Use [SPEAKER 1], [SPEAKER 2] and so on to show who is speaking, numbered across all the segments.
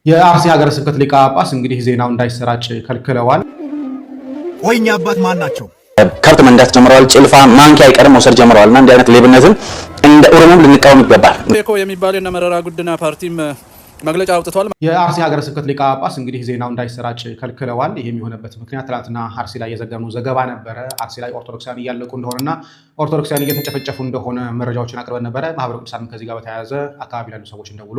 [SPEAKER 1] የአርሲ ሀገረ ስብከት ሊቀ ጳጳስ እንግዲህ ዜናው እንዳይሰራጭ ከልክለዋል።
[SPEAKER 2] ወይኛ አባት ማን ናቸው?
[SPEAKER 3] ከብት መንዳት ጀምረዋል። ጭልፋ ማንኪያ አይቀርም መውሰድ ጀምረዋልና እንዲህ አይነት ሌብነትን እንደ ኦሮሞም ልንቃወም ይገባል።
[SPEAKER 4] ኦፌኮ የሚባል የነ መረራ ጉዲና ፓርቲም መግለጫ አውጥቷል።
[SPEAKER 1] የአርሲ ሀገረ ስብከት ሊቀ ጳጳስ እንግዲህ ዜናው እንዳይሰራጭ ከልክለዋል። ይሄም የሆነበት ምክንያት ትናንትና አርሲ ላይ የዘገብነው ዘገባ ነበረ። አርሲ ላይ ኦርቶዶክሳውያን እያለቁ እንደሆነና ኦርቶዶክሳውያን እየተጨፈጨፉ እንደሆነ መረጃዎችን አቅርበን ነበረ። ማህበረ ቅዱሳንም ከዚህ ጋር በተያያዘ አካባቢ ያሉ ሰዎችን ደውሎ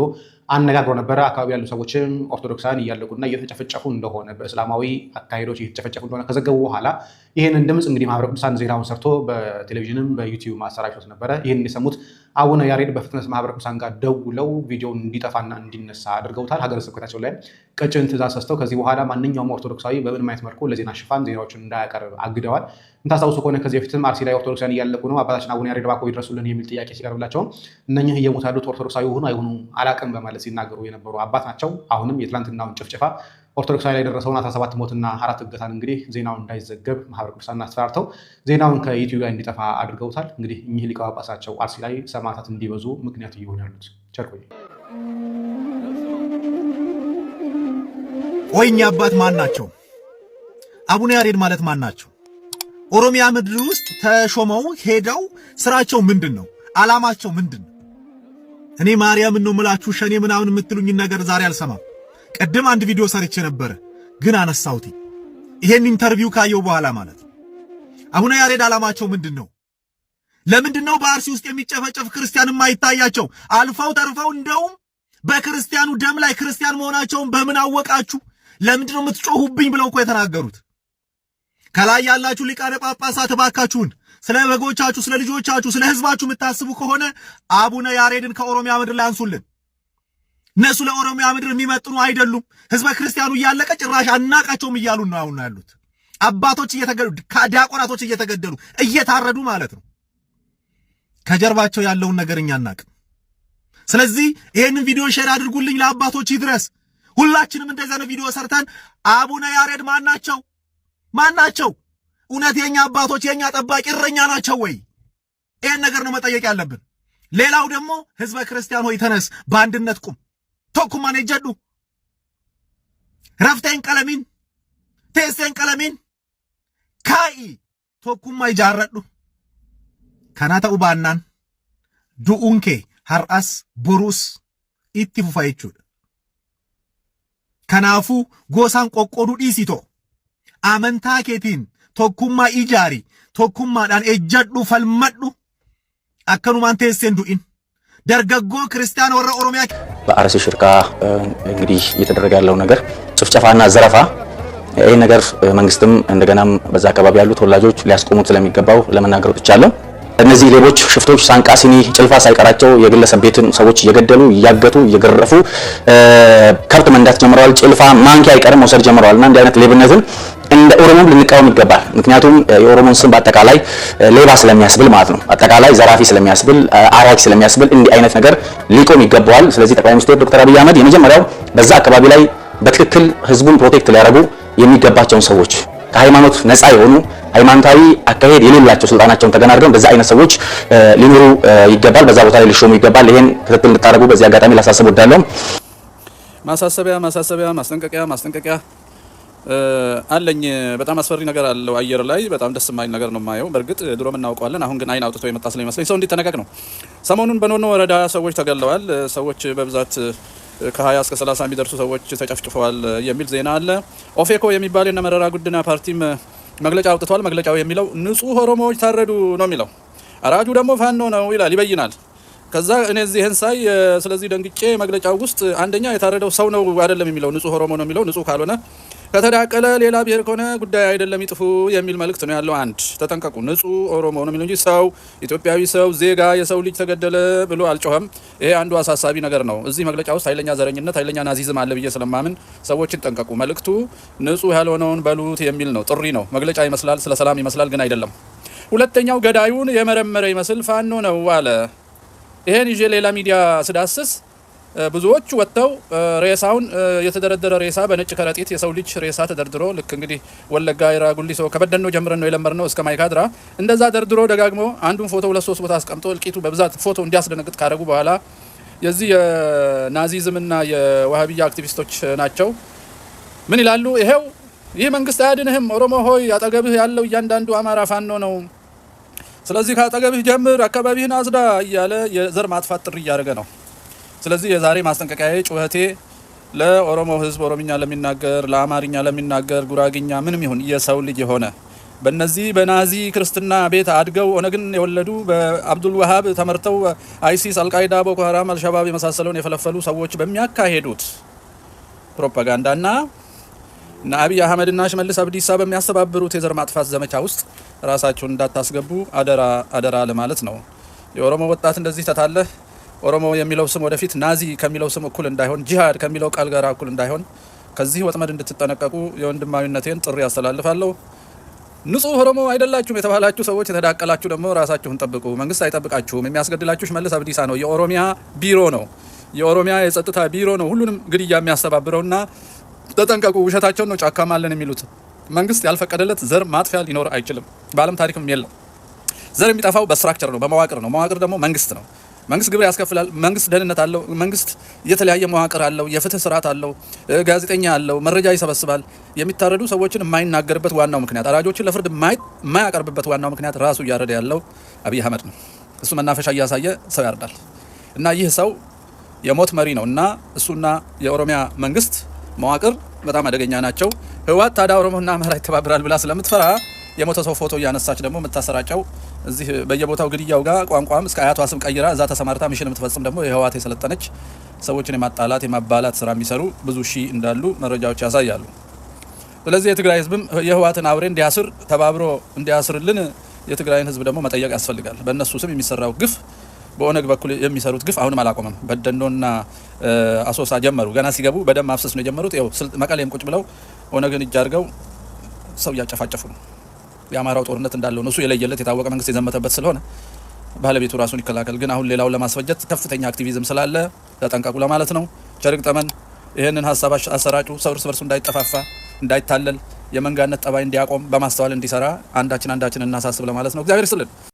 [SPEAKER 1] አነጋግሮ ነበረ። አካባቢ ያሉ ሰዎችም ኦርቶዶክሳውያን እያለቁና እየተጨፈጨፉ እንደሆነ በእስላማዊ አካሄዶች እየተጨፈጨፉ እንደሆነ ከዘገቡ በኋላ ይህንን ድምፅ እንግዲህ ማህበረ ቅዱሳን ዜናውን ሰርቶ በቴሌቪዥንም በዩቲዩብ ማሰራጨት ነበረ። ይህን የሰሙት አቡነ ያሬድ በፍጥነት ማህበረ ቅዱሳን ጋር ደውለው ቪዲዮውን እንዲጠፋና እንዲነሳ አድርገውታል። ሀገረ ስብከታቸው ላይ ቀጭን ትእዛዝ ሰጥተው ከዚህ በኋላ ማንኛውም ኦርቶዶክሳዊ በምንም አይነት መልኩ ለዜና ሽፋን ዜናዎችን እንዳያቀርብ አግደዋል። እንታስታውሱ ከሆነ ከዚህ በፊትም አርሲ ላይ ኦርቶዶክሳውያን እያለቁ ነው፣ አባታችን አቡነ ያሬድ እባክዎ ይድረሱልን የሚል ጥያቄ ሲቀርብላቸው እነኚህ እየሞቱ ያሉት ኦርቶዶክሳዊ ሆኑ አይሆኑ አላቅም በማለት ሲናገሩ የነበሩ አባት ናቸው። አሁንም የትላንትናውን ጭፍጨፋ ኦርቶዶክሳዊ ላይ የደረሰውን 17 ሞትና 4 እገታን እንግዲህ ዜናውን እንዳይዘገብ ማህበረ ቅዱሳን አስፈራርተው ዜናውን ከዩቲዩብ ላይ እንዲጠፋ አድርገውታል። እንግዲህ እኚህ ሊቀ ጳጳሳቸው አርሲ ላይ ሰማዕታት እንዲበዙ ምክንያት እየሆኑ ያሉት ቸርኮይ
[SPEAKER 2] ወይኛ አባት ማን ናቸው? አቡነ ያሬድ ማለት ማን ናቸው? ኦሮሚያ ምድር ውስጥ ተሾመው ሄደው ስራቸው ምንድነው? ዓላማቸው ምንድነው? እኔ ማርያምን ነው ምላችሁ ሸኔ ምናምን የምትሉኝ ነገር ዛሬ አልሰማም። ቀደም አንድ ቪዲዮ ሰርቼ ነበር ግን አነሳሁት። ይሄን ኢንተርቪው ካየው በኋላ ማለት አቡነ ያሬድ ዓላማቸው ምንድነው? ለምንድነው በአርሲ ውስጥ የሚጨፈጨፍ ክርስቲያን የማይታያቸው? አልፈው ተርፈው እንደውም በክርስቲያኑ ደም ላይ ክርስቲያን መሆናቸውን በምን አወቃችሁ? ለምንድነው የምትጮሁብኝ ብለው እኮ የተናገሩት። ከላይ ያላችሁ ሊቃነ ጳጳሳት እባካችሁን ስለ በጎቻችሁ፣ ስለ ልጆቻችሁ፣ ስለ ህዝባችሁ የምታስቡ ከሆነ አቡነ ያሬድን ከኦሮሚያ ምድር ላይ አንሱልን። እነሱ ለኦሮሚያ ምድር የሚመጥኑ አይደሉም። ህዝበ ክርስቲያኑ እያለቀ ጭራሽ አናቃቸውም እያሉ ነው አሁን ያሉት። አባቶች እየተገደሉ፣ ዲያቆናቶች እየተገደሉ እየታረዱ ማለት ነው። ከጀርባቸው ያለውን ነገር እኛ አናቅም። ስለዚህ ይሄንን ቪዲዮ ሼር አድርጉልኝ፣ ለአባቶች ይድረስ። ሁላችንም እንደዛ ነው ቪዲዮ ሰርተን አቡነ ያሬድ ማን ናቸው? ማን ናቸው? እውነት የኛ አባቶች የኛ ጠባቂ እረኛ ናቸው ወይ? ይሄን ነገር ነው መጠየቅ ያለብን። ሌላው ደግሞ ህዝበ ክርስቲያን ሆይ ተነስ፣ በአንድነት ቁም። ቶኩማን ይጀዱ ረፍቴን ቀለሚን ቴስቴን ቀለሚን ካኢ ቶኩማ ይጃረዱ ከናተ ኡባናን ዱኡንኬ ሀርአስ ቦሩስ ኢቲ ፉፋ jechuudha. ከናፉ ጎሳን ቆቆዱ ዲሲቶ አመንታ ኬቲን ቶኩማ ኢጃሪ ቶኩማዳን ኤጀዱ ፈልመዱ አከኑማን ቴስቴን ዱኢን ደርገጎ ክርስቲያን ወረ ኦሮሚያ
[SPEAKER 3] በአርሲ ሽርካ እንግዲህ እየተደረገ ያለው ነገር ጭፍጨፋና ዘረፋ ይሄ ነገር መንግስትም እንደገናም በዛ አካባቢ ያሉ ተወላጆች ሊያስቆሙት ስለሚገባው ለመናገር ወጥቻለሁ። እነዚህ ሌቦች፣ ሽፍቶች ሳንቃሲኒ ጭልፋ ሳይቀራቸው የግለሰብ ቤትን ሰዎች እየገደሉ እያገቱ እየገረፉ ከብት መንዳት ጀምረዋል። ጭልፋ ማንኪያ አይቀርም መውሰድ ጀምረዋልና እንዲህ አይነት ሌብነትን እንደ ኦሮሞም ልንቃወም ይገባል። ምክንያቱም የኦሮሞን ስም በአጠቃላይ ሌባ ስለሚያስብል ማለት ነው፣ አጠቃላይ ዘራፊ ስለሚያስብል፣ አራጅ ስለሚያስብል እንዲህ አይነት ነገር ሊቆም ይገባዋል። ስለዚህ ጠቅላይ ሚኒስትር ዶክተር አብይ አህመድ የመጀመሪያው በዛ አካባቢ ላይ በትክክል ህዝቡን ፕሮቴክት ሊያደርጉ የሚገባቸውን ሰዎች ከሃይማኖት ነፃ የሆኑ ሃይማኖታዊ አካሄድ የሌላቸው ስልጣናቸውን ተገናድረው እንደዛ አይነት ሰዎች ሊኖሩ ይገባል፣ በዛ ቦታ ላይ ሊሾሙ ይገባል። ይሄን ክትትል እንድታደርጉ በዚህ አጋጣሚ ላሳስብ ወዳለሁ።
[SPEAKER 4] ማስጠንቀቂያ አለኝ። በጣም አስፈሪ ነገር አለው አየር ላይ በጣም ደስ የማይል ነገር ነው የማየው። በእርግጥ ድሮም እናውቀዋለን፣ አሁን ግን አይን አውጥቶ የመጣ ስለሚመስለኝ ሰው እንዲጠነቀቅ ነው። ሰሞኑን በኖኖ ወረዳ ሰዎች ተገለዋል። ሰዎች በብዛት ከ20 እስከ 30 የሚደርሱ ሰዎች ተጨፍጭፈዋል የሚል ዜና አለ። ኦፌኮ የሚባል የነ መረራ ጉዲና ፓርቲም መግለጫ አውጥቷል። መግለጫው የሚለው ንጹህ ኦሮሞዎች ታረዱ ነው የሚለው። አራጁ ደግሞ ፋኖ ነው ይላል፣ ይበይናል። ከዛ እኔ እዚህን ሳይ ስለዚህ ደንግጬ መግለጫው ውስጥ አንደኛ የታረደው ሰው ነው አይደለም የሚለው፣ ንጹህ ኦሮሞ ነው የሚለው። ንጹህ ካልሆነ ከተዳቀለ ሌላ ብሔር ከሆነ ጉዳይ አይደለም ይጥፉ የሚል መልእክት ነው ያለው። አንድ ተጠንቀቁ፣ ንጹህ ኦሮሞ ነው የሚለው እንጂ ሰው ኢትዮጵያዊ ሰው ዜጋ የሰው ልጅ ተገደለ ብሎ አልጮኸም። ይሄ አንዱ አሳሳቢ ነገር ነው። እዚህ መግለጫ ውስጥ ኃይለኛ ዘረኝነት፣ ኃይለኛ ናዚዝም አለ ብዬ ስለማምን ሰዎችን ጠንቀቁ። መልእክቱ ንጹህ ያልሆነውን በሉት የሚል ነው። ጥሪ ነው። መግለጫ ይመስላል፣ ስለ ሰላም ይመስላል፣ ግን አይደለም። ሁለተኛው ገዳዩን የመረመረ ይመስል ፋኖ ነው አለ። ይሄን ይዤ ሌላ ሚዲያ ስዳስስ ብዙዎች ወጥተው ሬሳውን የተደረደረ ሬሳ በነጭ ከረጢት የሰው ልጅ ሬሳ ተደርድሮ ልክ እንግዲህ ወለጋ ይራ ጉሊሶ ከበደኖ ጀምረን ነው የለመርነው እስከ ማይካድራ እንደዛ ደርድሮ ደጋግሞ አንዱን ፎቶ ሁለት ሶስት ቦታ አስቀምጦ እልቂቱ በብዛት ፎቶ እንዲያስደነግጥ ካደረጉ በኋላ የዚህ የናዚዝምና የዋሃቢያ አክቲቪስቶች ናቸው። ምን ይላሉ? ይሄው ይህ መንግስት አያድንህም፣ ኦሮሞ ሆይ አጠገብህ ያለው እያንዳንዱ አማራ ፋኖ ነው፣ ስለዚህ ከአጠገብህ ጀምር፣ አካባቢህን አጽዳ እያለ የዘር ማጥፋት ጥሪ እያደረገ ነው። ስለዚህ የዛሬ ማስጠንቀቂያዬ ጩኸቴ ለኦሮሞ ህዝብ፣ ኦሮምኛ ለሚናገር፣ ለአማርኛ ለሚናገር፣ ጉራግኛ ምንም ይሁን የሰው ልጅ የሆነ በእነዚህ በናዚ ክርስትና ቤት አድገው ኦነግን የወለዱ በአብዱል ወሃብ ተመርተው አይሲስ፣ አልቃይዳ፣ ቦኮ ሀራም፣ አልሸባብ የመሳሰለውን የፈለፈሉ ሰዎች በሚያካሄዱት ፕሮፓጋንዳና እና አብይ አህመድና ሽመልስ አብዲሳ በሚያስተባብሩት የዘር ማጥፋት ዘመቻ ውስጥ ራሳችሁን እንዳታስገቡ አደራ አደራ ለማለት ነው። የኦሮሞ ወጣት እንደዚህ ተታለህ ኦሮሞ የሚለው ስም ወደፊት ናዚ ከሚለው ስም እኩል እንዳይሆን፣ ጂሃድ ከሚለው ቃል ጋር እኩል እንዳይሆን ከዚህ ወጥመድ እንድትጠነቀቁ የወንድማዊነቴን ጥሪ ያስተላልፋለሁ። ንጹህ ኦሮሞ አይደላችሁም የተባላችሁ ሰዎች የተዳቀላችሁ ደግሞ ራሳችሁን ጠብቁ። መንግስት አይጠብቃችሁም። የሚያስገድላችሁ ሽመልስ አብዲሳ ነው። የኦሮሚያ ቢሮ ነው። የኦሮሚያ የጸጥታ ቢሮ ነው ሁሉንም ግድያ የሚያስተባብረውና ተጠንቀቁ። ውሸታቸውን ነው ጫካም አለን የሚሉት። መንግስት ያልፈቀደለት ዘር ማጥፊያ ሊኖር አይችልም። በዓለም ታሪክም የለም። ዘር የሚጠፋው በስትራክቸር ነው፣ በመዋቅር ነው። መዋቅር ደግሞ መንግስት ነው። መንግስት ግብር ያስከፍላል። መንግስት ደህንነት አለው። መንግስት የተለያየ መዋቅር አለው። የፍትህ ስርዓት አለው። ጋዜጠኛ አለው። መረጃ ይሰበስባል። የሚታረዱ ሰዎችን የማይናገርበት ዋናው ምክንያት፣ አራጆችን ለፍርድ የማያቀርብበት ዋናው ምክንያት ራሱ እያረደ ያለው አብይ አህመድ ነው። እሱ መናፈሻ እያሳየ ሰው ያርዳል እና ይህ ሰው የሞት መሪ ነው እና እሱና የኦሮሚያ መንግስት መዋቅር በጣም አደገኛ ናቸው። ህወሓት ታዲያ ኦሮሞና አማራ ይተባበራል ብላ ስለምትፈራ የሞተ ሰው ፎቶ እያነሳች ደግሞ የምታሰራጨው እዚህ በየቦታው ግድያው ጋር ቋንቋም እስከ አያቷ ስም ቀይራ እዛ ተሰማርታ ሚሽን የምትፈጽም ደግሞ የህወሓት የሰለጠነች ሰዎችን የማጣላት የማባላት ስራ የሚሰሩ ብዙ ሺህ እንዳሉ መረጃዎች ያሳያሉ። ስለዚህ የትግራይ ህዝብም የህወሓትን አውሬ እንዲያስር ተባብሮ እንዲያስርልን የትግራይን ህዝብ ደግሞ መጠየቅ ያስፈልጋል። በእነሱ ስም የሚሰራው ግፍ፣ በኦነግ በኩል የሚሰሩት ግፍ አሁንም አላቆመም። በደኖና አሶሳ ጀመሩ። ገና ሲገቡ በደም ማፍሰስ ነው የጀመሩት። ይኸው መቀሌም ቁጭ ብለው ኦነግን እጅ አድርገው ሰው እያጨፋጨፉ ነው። የአማራው ጦርነት እንዳለው ነው። እሱ የለየለት የታወቀ መንግስት የዘመተበት ስለሆነ ባለቤቱ ራሱን ይከላከል። ግን አሁን ሌላውን ለማስፈጀት ከፍተኛ አክቲቪዝም ስላለ ተጠንቀቁ ለማለት ነው። ቸርቅ ጠመን ይህንን ሀሳብ አሰራጩ። ሰው እርስ በርሱ እንዳይጠፋፋ፣ እንዳይታለል፣ የመንጋነት ጠባይ እንዲያቆም በማስተዋል እንዲሰራ አንዳችን እናሳስብ ለማለት ነው። እግዚአብሔር ይስጥልን።